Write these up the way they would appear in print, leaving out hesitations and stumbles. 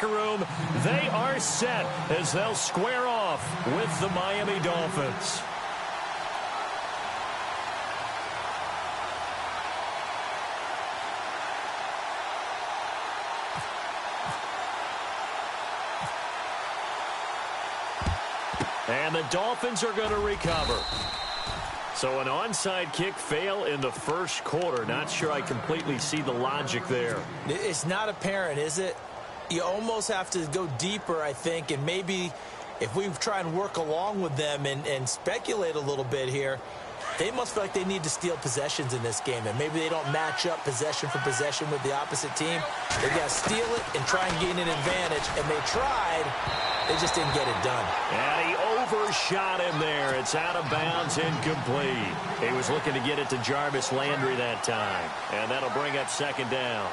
locker room. They are set as they'll square off with the Miami Dolphins. And the Dolphins are going to recover. So an onside kick fail in the first quarter. Not sure I completely see the logic there. It's not apparent, is it? You almost have to go deeper, I think, and maybe if we try and work along with them and speculate a little bit here, they must feel like they need to steal possessions in this game, and maybe they don't match up possession for possession with the opposite team. They've got to steal it and try and gain an advantage, and they tried. They just didn't get it done. And he overshot him there. It's out of bounds, incomplete. He was looking to get it to Jarvis Landry that time. And that'll bring up second down.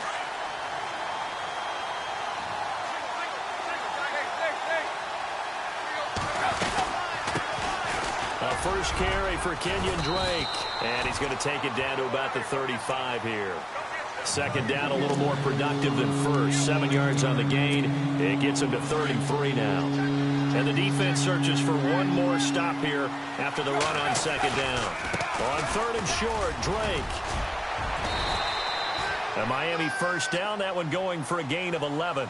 A first carry for Kenyon Drake. And he's going to take it down to about the 35 here. Second down, a little more productive than first. 7 yards on the gain. It gets him to 33 now. And the defense searches for one more stop here after the run on second down. On third and short, Drake. A Miami first down, that one going for a gain of 11.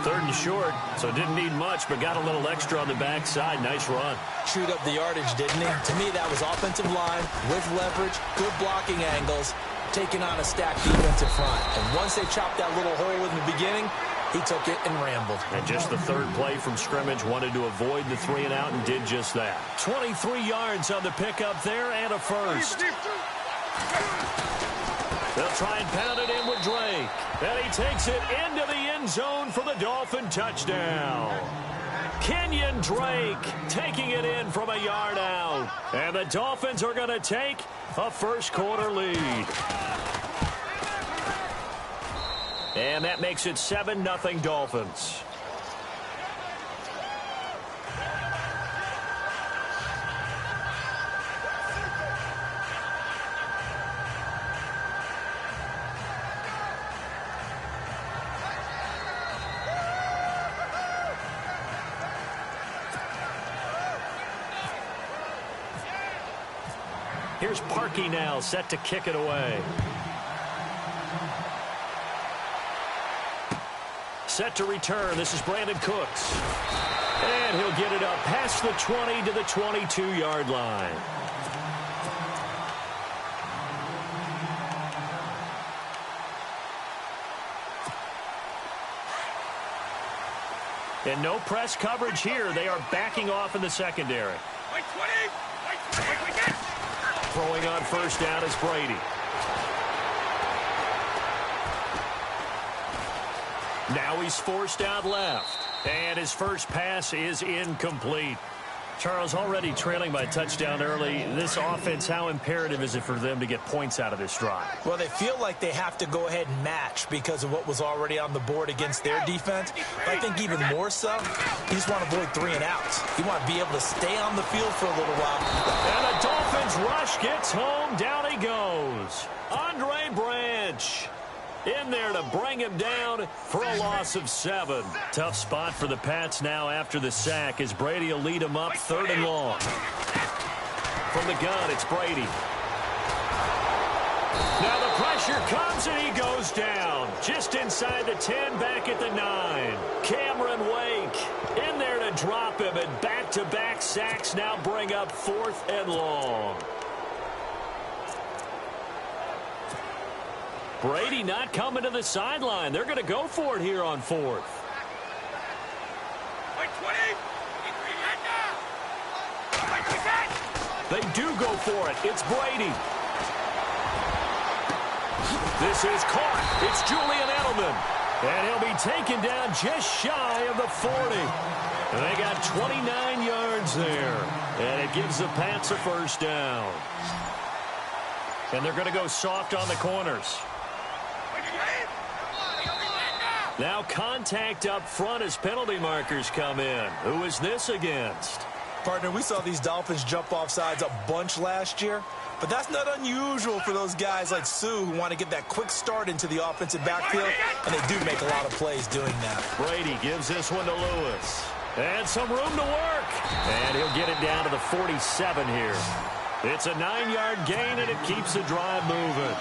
Third and short, so didn't need much, but got a little extra on the backside. Nice run. Chewed up the yardage, didn't he? To me, that was offensive line with leverage, good blocking angles, taking on a stacked defensive front. And once they chopped that little hole in the beginning, he took it and rambled. And just the third play from scrimmage, wanted to avoid the 3 and out and did just that. 23 yards on the pickup there and a first. They'll try and pound it in with Drake. And he takes it into the end zone for the Dolphin touchdown. Kenyon Drake taking it in from a yard out. And the Dolphins are going to take a first quarter lead. And that makes it 7-0 Dolphins. Here's Parkey now, set to kick it away. Set to return. This is Brandon Cooks. And he'll get it up past the 20 to the 22-yard line. And no press coverage here. They are backing off in the secondary. Throwing on first down is Brady. Now he's forced out left. And his first pass is incomplete. Charles, already trailing by a touchdown early. This offense, how imperative is it for them to get points out of this drive? Well, they feel like they have to go ahead and match because of what was already on the board against their defense. But I think even more so, you just want to avoid 3 and outs. You want to be able to stay on the field for a little while. And the Dolphins rush gets home. Down he goes. Andre Branch in there to bring him down for a loss of 7. Tough spot for the Pats now after the sack as Brady will lead him up 3rd and long. From the gun, it's Brady. Now the pressure comes and he goes down. Just inside the 10, back at the 9. Cameron Wake in there to drop him, and back-to-back sacks now bring up 4th and long. Brady not coming to the sideline. They're going to go for it here on 4th. They do go for it. It's Brady. This is caught. It's Julian Edelman. And he'll be taken down just shy of the 40. And they got 29 yards there. And it gives the Pats a first down. And they're going to go soft on the corners. Now contact up front as penalty markers come in. Who is this against? Partner, we saw these Dolphins jump off sides a bunch last year, but that's not unusual for those guys like Sue who want to get that quick start into the offensive backfield, and they do make a lot of plays doing that. Brady gives this one to Lewis. And some room to work. And he'll get it down to the 47 here. It's a 9-yard gain, and it keeps the drive moving.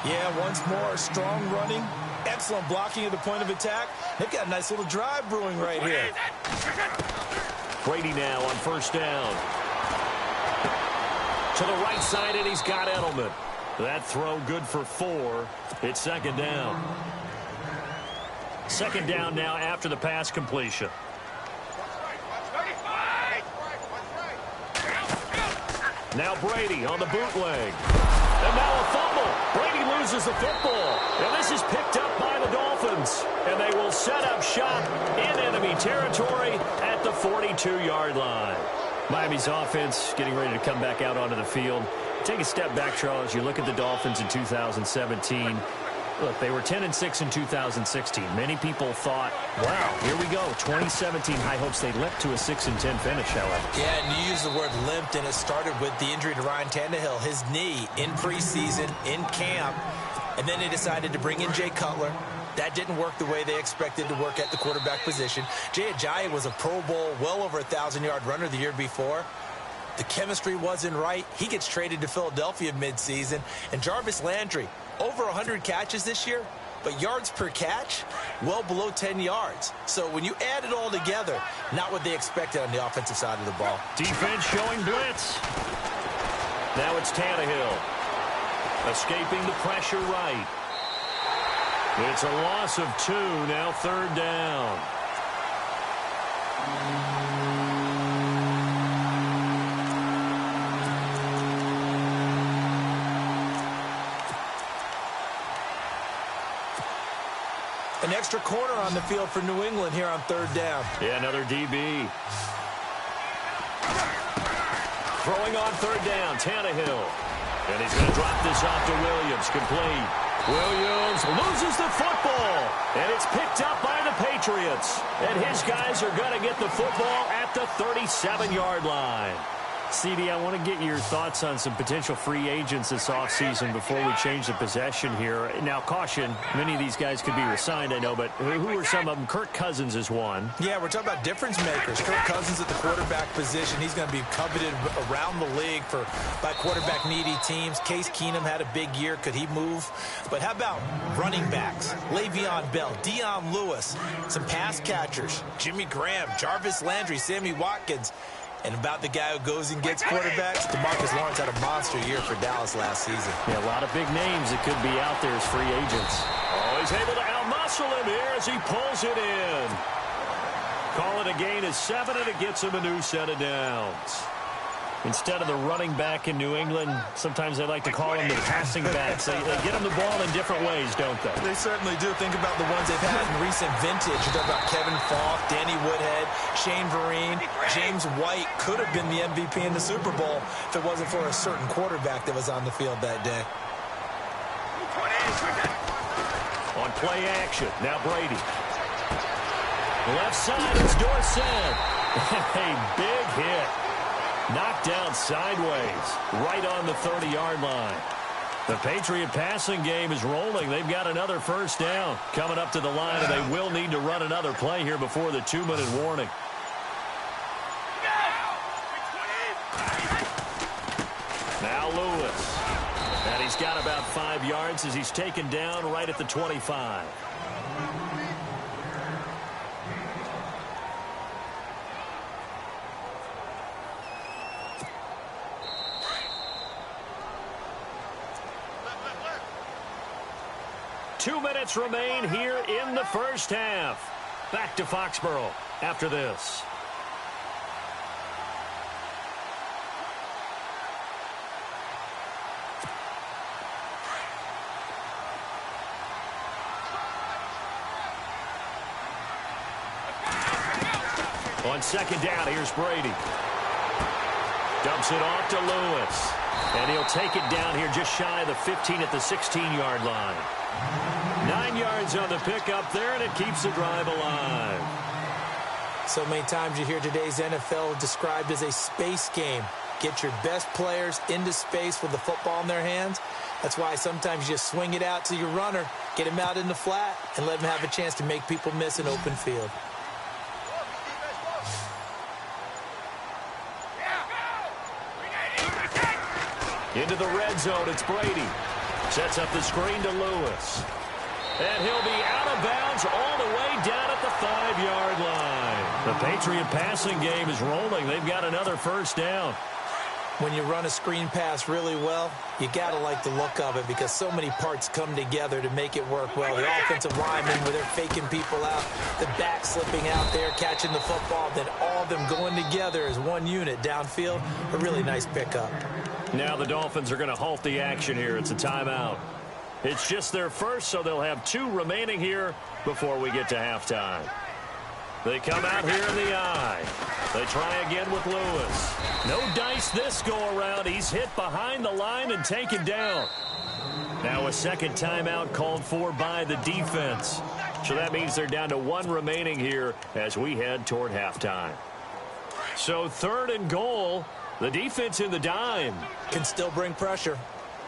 Yeah, once more, strong running, excellent blocking at the point of attack. They've got a nice little drive brewing right here. Brady now on first down. To the right side, and he's got Edelman. That throw good for 4. It's second down. Second down now after the pass completion. Now Brady on the bootleg. And now a fumble. Brady loses the football. And this is picked up by the Dolphins. And they will set up shop in enemy territory at the 42-yard line. Miami's offense getting ready to come back out onto the field. Take a step back, Charles. You look at the Dolphins in 2017. Look, they were 10-6 in 2016. Many people thought, wow, here we go. 2017 high hopes. They leapt to a 6-10 finish, however. Yeah, and you use the word limped, and it started with the injury to Ryan Tannehill. His knee in preseason, in camp, and then they decided to bring in Jay Cutler. That didn't work the way they expected to work at the quarterback position. Jay Ajayi was a Pro Bowl, well over 1,000-yard runner the year before. The chemistry wasn't right. He gets traded to Philadelphia midseason. And Jarvis Landry, over 100 catches this year, but yards per catch, well below 10 yards. So when you add it all together, not what they expected on the offensive side of the ball. Defense showing blitz. Now it's Tannehill. Escaping the pressure right. It's a loss of 2, now third down. An extra corner on the field for New England here on third down. Yeah, another DB. Throwing on third down, Tannehill. And he's going to drop this off to Williams, complete. Williams loses the football, and it's picked up by the Patriots. And his guys are going to get the football at the 37-yard line. CD, I want to get your thoughts on some potential free agents this offseason before we change the possession here. Now, caution, many of these guys could be resigned, I know, but who are some of them? Kirk Cousins is one. Yeah, we're talking about difference makers. Kirk Cousins at the quarterback position. He's going to be coveted around the league by quarterback-needy teams. Case Keenum had a big year. Could he move? But how about running backs? Le'Veon Bell, Dion Lewis, some pass catchers, Jimmy Graham, Jarvis Landry, Sammy Watkins. And about the guy who goes and gets quarterbacks, DeMarcus Lawrence had a monster year for Dallas last season. Yeah, a lot of big names that could be out there as free agents. Oh, he's able to outmuscle him here as he pulls it in. Call it a gain of 7, and it gets him a new set of downs. Instead of the running back in New England, sometimes they like to call them the passing backs. They get them the ball in different ways, don't they? They certainly do. Think about the ones they've had in recent vintage. You talk about Kevin Falk, Danny Woodhead, Shane Vereen, James White could have been the MVP in the Super Bowl if it wasn't for a certain quarterback that was on the field that day. On play action, now Brady. Left side is Dorsett. A big hit. Knocked down sideways, right on the 30-yard line. The Patriot passing game is rolling. They've got another first down coming up to the line, and they will need to run another play here before the 2-minute warning. Now Lewis. And he's got about 5 yards as he's taken down right at the 25. Two minutes remain here in the first half. Back to Foxborough after this. On second down, here's Brady. Dumps it off to Lewis. And he'll take it down here just shy of the 15 at the 16-yard line. 9 yards on the pickup there, and it keeps the drive alive. So many times you hear today's NFL described as a space game. Get your best players into space with the football in their hands. That's why sometimes you just swing it out to your runner, get him out in the flat, and let him have a chance to make people miss an open field. Into the red zone, it's Brady. Sets up the screen to Lewis. And he'll be out of bounds all the way down at the 5-yard line. The Patriot passing game is rolling. They've got another first down. When you run a screen pass really well, you got to like the look of it because so many parts come together to make it work well. The offensive linemen, where they're faking people out, the back slipping out there, catching the football, then all of them going together as one unit downfield. A really nice pickup. Now the Dolphins are going to halt the action here. It's a timeout. It's just their first, so they'll have 2 remaining here before we get to halftime. They come out here in the eye. They try again with Lewis. No dice this go-around. He's hit behind the line and taken down. Now a second timeout called for by the defense. So that means they're down to 1 remaining here as we head toward halftime. So 3rd and goal. The defense in the dime. Can still bring pressure.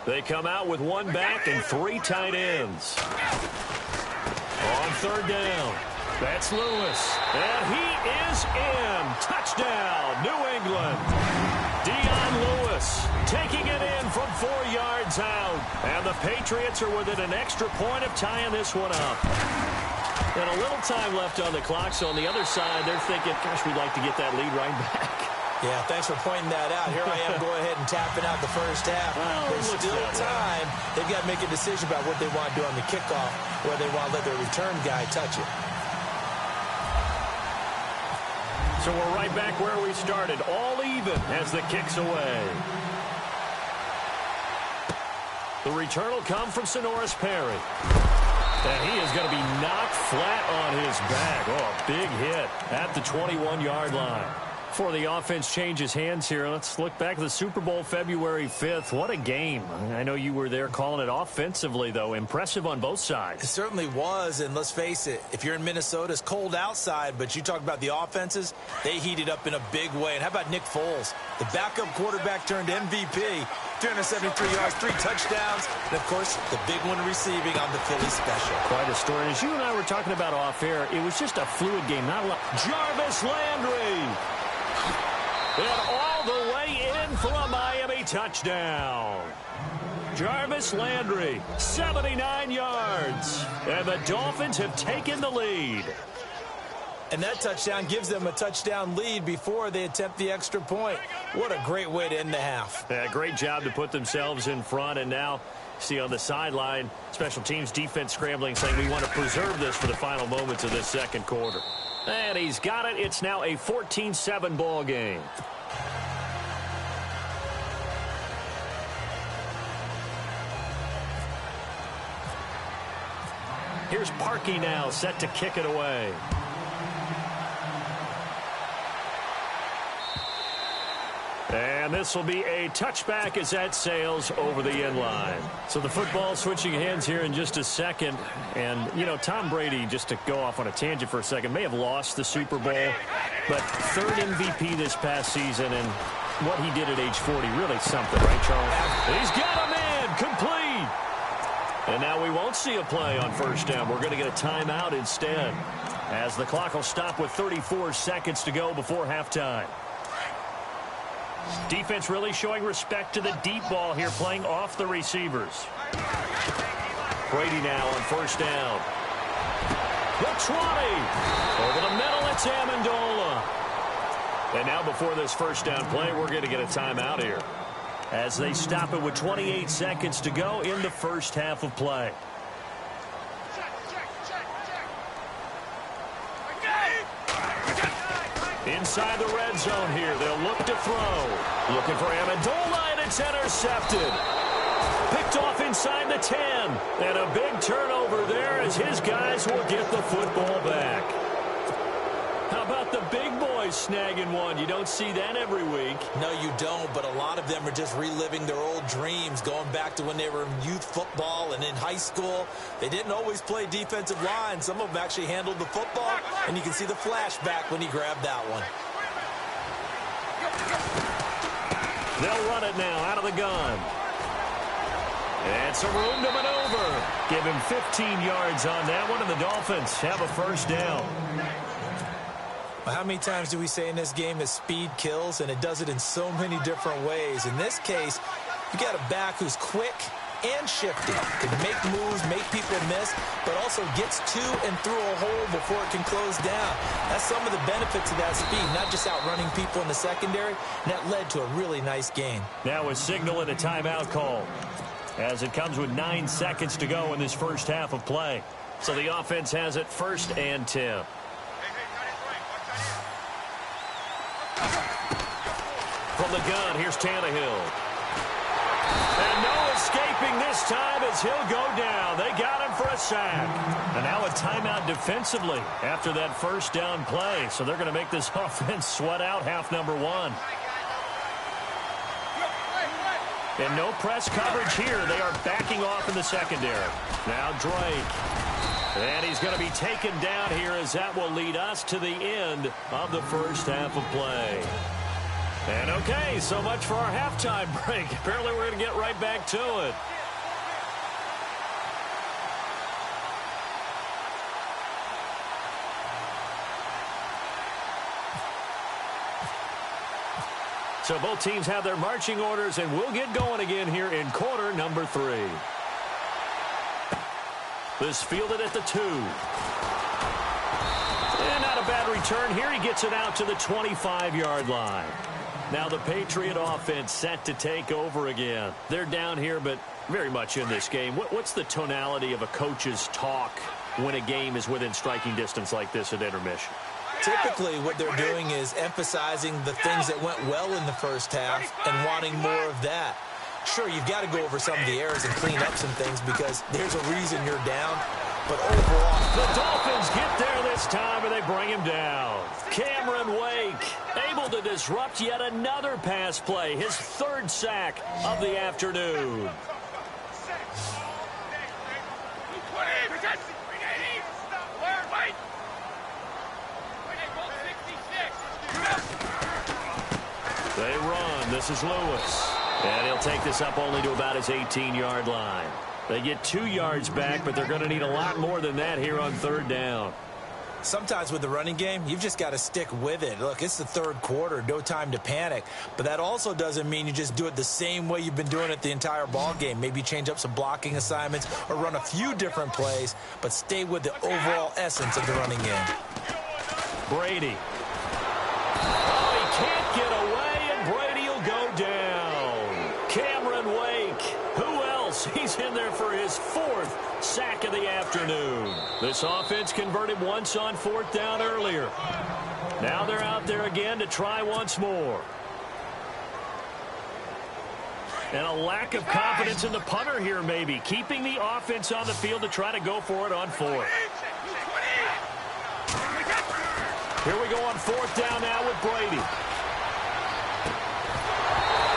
They come out with 1 back and 3 tight ends. On 3rd down. That's Lewis. And he is in. Touchdown, New England. Dion Lewis taking it in from 4 yards out. And the Patriots are within an extra point of tying this one up. And a little time left on the clock, so on the other side, they're thinking, gosh, we'd like to get that lead right back. Yeah, thanks for pointing that out. Here I am going ahead and tapping out the first half. There's still time. They've got to make a decision about what they want to do on the kickoff, where they want to let their return guy touch it. So we're right back where we started, all even as the kick's away. The return will come from Sonoris Perry. And he is going to be knocked flat on his back. Oh, a big hit at the 21-yard line. Before the offense changes hands here, let's look back at the Super Bowl February 5th. What a game. I know you were there calling it offensively, though. Impressive on both sides. It certainly was, and let's face it, if you're in Minnesota, it's cold outside, but you talk about the offenses, they heated up in a big way. And how about Nick Foles? The backup quarterback turned MVP, 373 yards, 3 touchdowns, and, of course, the big one receiving on the Philly special. Quite a story. As you and I were talking about off air, it was just a fluid game. Not a lot. Jarvis Landry. And all the way in for a Miami touchdown. Jarvis Landry, 79 yards. And the Dolphins have taken the lead. And that touchdown gives them a touchdown lead before they attempt the extra point. What a great way to end the half. Yeah, great job to put themselves in front. And now, see on the sideline, special teams defense scrambling, saying we want to preserve this for the final moments of this second quarter. And he's got it. It's now a 14-7 ball game. Here's Parkey now, set to kick it away. And this will be a touchback as that sails over the end line. So the football switching hands here in just a second. And, you know, Tom Brady, just to go off on a tangent for a second, may have lost the Super Bowl, but 3rd MVP this past season, and what he did at age 40, really something, right, Charles? He's got him in, complete. And now we won't see a play on first down. We're going to get a timeout instead, as the clock will stop with 34 seconds to go before halftime. Defense really showing respect to the deep ball here, playing off the receivers. Brady now on first down. The 20. Over the middle, it's Amendola. And now before this first down play, we're going to get a timeout here, as they stop it with 28 seconds to go in the first half of play. Inside the red zone here, they'll look to throw. Looking for Amendola, and it's intercepted. Picked off inside the 10. And a big turnover there as his guys will get the football back. How about the big boys snagging one? You don't see that every week. No, you don't, but a lot of them are just reliving their old dreams, going back to when they were in youth football and in high school. They didn't always play defensive line. Some of them actually handled the football, and you can see the flashback when he grabbed that one. They'll run it now out of the gun. And some room to maneuver. Give him 15 yards on that one, and the Dolphins have a first down. Well, how many times do we say in this game that speed kills, and it does it in so many different ways? In this case, you got a back who's quick and shifty, can make moves, make people miss, but also gets to and through a hole before it can close down. That's some of the benefits of that speed, not just outrunning people in the secondary, and that led to a really nice gain. Now a signal and a timeout call, as it comes with 9 seconds to go in this first half of play. So the offense has it 1st and 10. From the gun, here's Tannehill. And no escaping this time as he'll go down. They got him for a sack. And now a timeout defensively after that first down play. So they're going to make this offense sweat out half number 1. And no press coverage here. They are backing off in the secondary. Now Drake. And he's going to be taken down here as that will lead us to the end of the first half of play. And okay, so much for our halftime break. Apparently we're going to get right back to it. So both teams have their marching orders, and we'll get going again here in quarter number 3. This fielded at the 2. And not a bad return here. He gets it out to the 25-yard line. Now the Patriot offense set to take over again. They're down here, but very much in this game. What's the tonality of a coach's talk when a game is within striking distance like this at intermission? Typically, what they're doing is emphasizing the things that went well in the first half and wanting more of that. Sure, you've got to go over some of the errors and clean up some things because there's a reason you're down. But overall, the Dolphins get there this time, and they bring him down. Cameron Wake able to disrupt yet another pass play, his 3rd sack of the afternoon. They run. This is Lewis. And he'll take this up only to about his 18-yard line. They get 2 yards back, but they're going to need a lot more than that here on 3rd down. Sometimes with the running game, you've just got to stick with it. Look, it's the 3rd quarter, no time to panic. But that also doesn't mean you just do it the same way you've been doing it the entire ball game. Maybe change up some blocking assignments or run a few different plays, but stay with the overall essence of the running game. Brady. Oh, he can't get away, and Brady will go down. Cameron Wake. Who else? He's in there for his 4th sack of the afternoon. This offense converted once on 4th down earlier. Now they're out there again to try once more. And a lack of confidence in the punter here maybe, keeping the offense on the field to try to go for it on 4th. Here we go on 4th down now with Brady.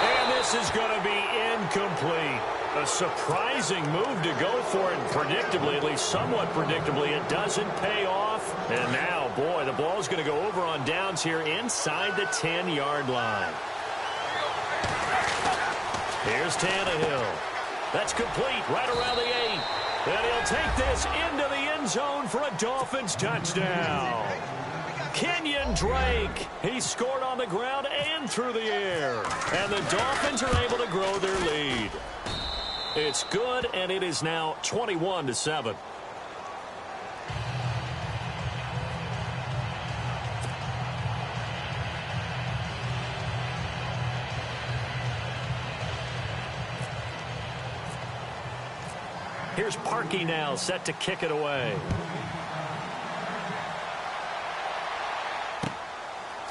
And this is going to be incomplete. A surprising move to go for it, and predictably, at least somewhat predictably, it doesn't pay off. And now, boy, the ball's going to go over on downs here inside the 10-yard line. Here's Tannehill. That's complete right around the 8. And he'll take this into the end zone for a Dolphins touchdown. Kenyon Drake, he scored on the ground and through the air. And the Dolphins are able to grow their lead. It's good, and it is now 21-7. Here's Parkey now, set to kick it away.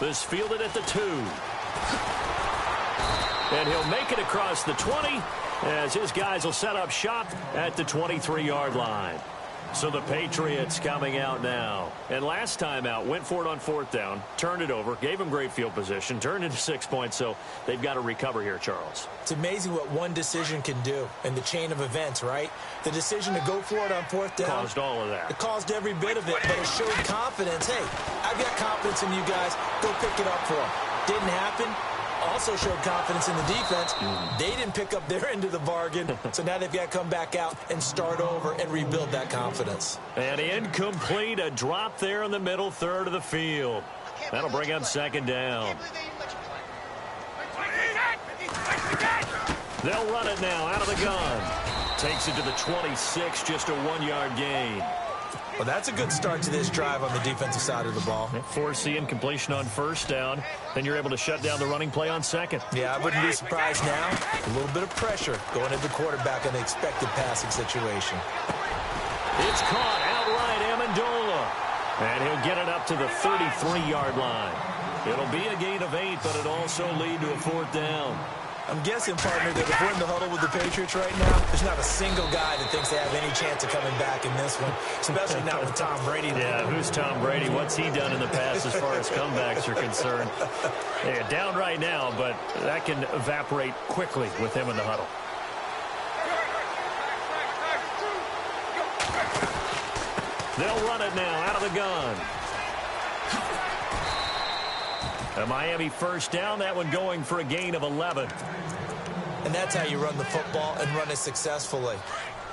This fielded at the 2. And he'll make it across the 20 as his guys will set up shop at the 23-yard line. So the Patriots coming out now. And last time out, went for it on 4th down, turned it over, gave them great field position, turned into 6 points, so they've got to recover here, Charles. It's amazing what one decision can do in the chain of events, right? The decision to go for it on 4th down. Caused all of that. It caused every bit of it, but it showed confidence. Hey, I've got confidence in you guys. Go pick it up for them. Didn't happen. Also showed confidence in the defense. They didn't pick up their end of the bargain, so now they've got to come back out and start over and rebuild that confidence. And incomplete, a drop there in the middle third of the field. That'll bring up 2nd down. They'll run it now out of the gun. Takes it to the 26, just a 1-yard gain. Well, that's a good start to this drive on the defensive side of the ball. Force the incompletion on 1st down. Then you're able to shut down the running play on 2nd. Yeah, I wouldn't be surprised now. A little bit of pressure going into the quarterback in the expected passing situation. It's caught outright, Amendola. And he'll get it up to the 33-yard line. It'll be a gain of 8, but it'll also lead to a 4th down. I'm guessing, partner, that if we're in the huddle with the Patriots right now, there's not a single guy that thinks they have any chance of coming back in this one, especially not with Tom Brady. Yeah, who's Tom Brady? What's he done in the past as far as comebacks are concerned? Yeah, down right now, but that can evaporate quickly with him in the huddle. They'll run it now out of the gun. A Miami 1st down, that one going for a gain of 11. And that's how you run the football and run it successfully.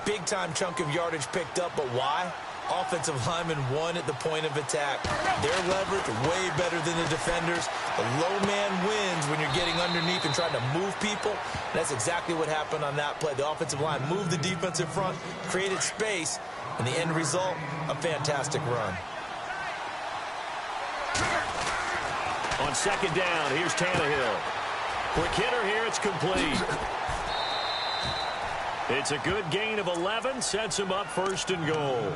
Big-time chunk of yardage picked up, but why? Offensive linemen won at the point of attack. Their leverage way better than the defenders. The low man wins when you're getting underneath and trying to move people. That's exactly what happened on that play. The offensive line moved the defensive front, created space, and the end result, a fantastic run. On 2nd down, here's Tannehill. Quick hitter here, it's complete. It's a good gain of 11, sets him up 1st and goal.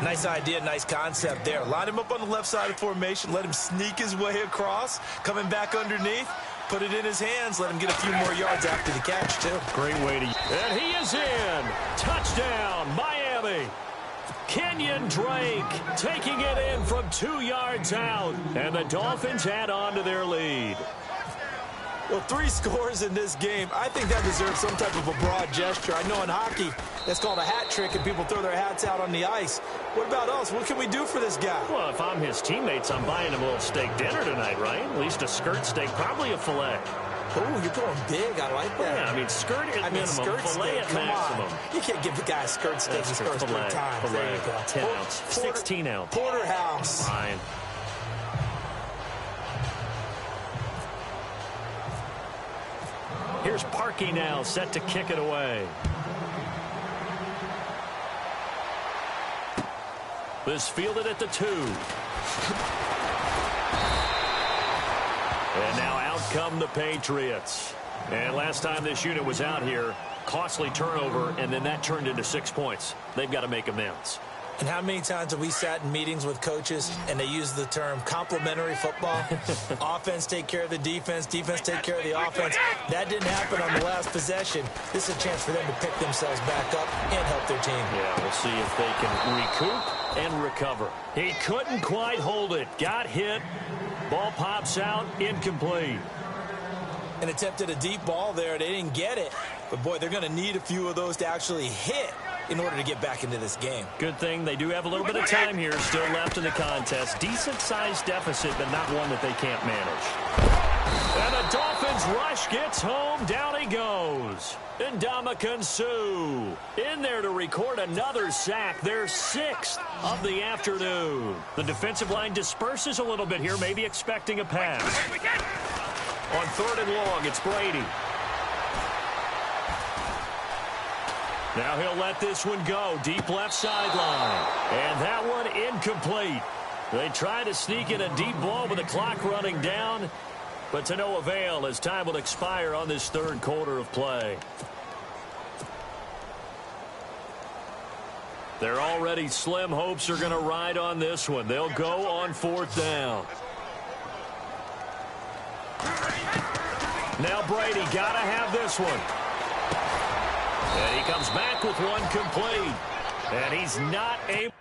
Nice idea, nice concept there. Line him up on the left side of formation, let him sneak his way across, coming back underneath, put it in his hands, let him get a few more yards after the catch, too. Great way to... And he is in. Touchdown, Miami. Kenyon Drake taking it in from 2 yards out. And the Dolphins add on to their lead. Well, 3 scores in this game. I think that deserves some type of a broad gesture. I know in hockey, that's called a hat trick, and people throw their hats out on the ice. What about us? What can we do for this guy? Well, if I'm his teammates, I'm buying him a little steak dinner tonight, right? At least a skirt steak, probably a filet. Oh, you're going big. I like that. Yeah, I mean, skirt at minimum, skirt filet steak, at maximum. You can't give the guy a skirt steak his first 3 times. There you go. 10 ounce, 16 ounce. Porterhouse. Fine. Here's Parkey now, set to kick it away. This fielded at the 2. And now out come the Patriots. And last time this unit was out here, costly turnover, and then that turned into 6 points. They've got to make amends. And how many times have we sat in meetings with coaches and they use the term complementary football? Offense take care of the defense, defense take care of the offense. That didn't happen on the last possession. This is a chance for them to pick themselves back up and help their team. Yeah, we'll see if they can recoup and recover. He couldn't quite hold it. Got hit. Ball pops out, incomplete. And attempted a deep ball there. They didn't get it. But, boy, they're going to need a few of those to actually hit in order to get back into this game. Good thing they do have a little bit of time here still left in the contest. Decent-sized deficit, but not one that they can't manage. And the Dolphins rush gets home. Down he goes. Ndamukong Suh in there to record another sack. Their 6th of the afternoon. The defensive line disperses a little bit here, maybe expecting a pass. On 3rd and long, it's Brady. Now he'll let this one go. Deep left sideline. And that one incomplete. They try to sneak in a deep ball with the clock running down, but to no avail as time will expire on this 3rd quarter of play. Their already slim hopes are going to ride on this one. They'll go on 4th down. Now Brady got to have this one. And he comes back with one complete. And he's not able.